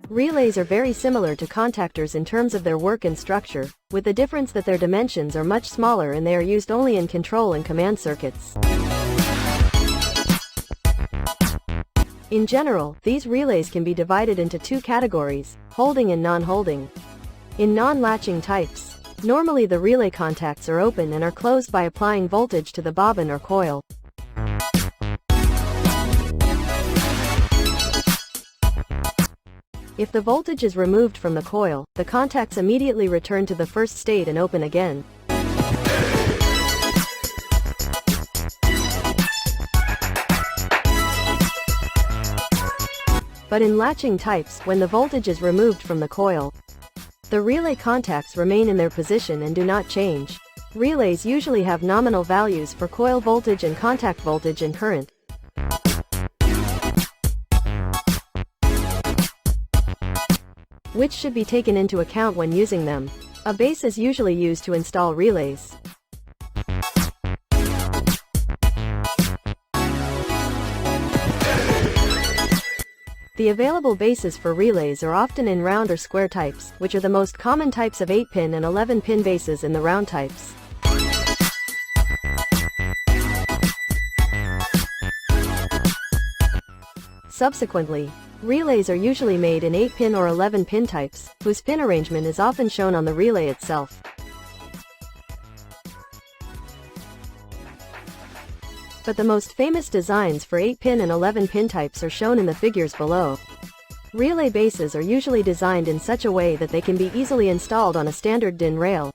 Relays are very similar to contactors in terms of their work and structure, with the difference that their dimensions are much smaller and they are used only in control and command circuits. In general, these relays can be divided into two categories, holding and non-holding. In non-latching types, normally the relay contacts are open and are closed by applying voltage to the bobbin or coil. If the voltage is removed from the coil, the contacts immediately return to the first state and open again. But in latching types, when the voltage is removed from the coil, the relay contacts remain in their position and do not change. Relays usually have nominal values for coil voltage and contact voltage and current. Which should be taken into account when using them. A base is usually used to install relays. The available bases for relays are often in round or square types, which are the most common types of 8-pin and 11-pin bases in the round types. Subsequently, relays are usually made in 8-pin or 11-pin types, whose pin arrangement is often shown on the relay itself. But the most famous designs for 8-pin and 11-pin types are shown in the figures below. Relay bases are usually designed in such a way that they can be easily installed on a standard DIN rail.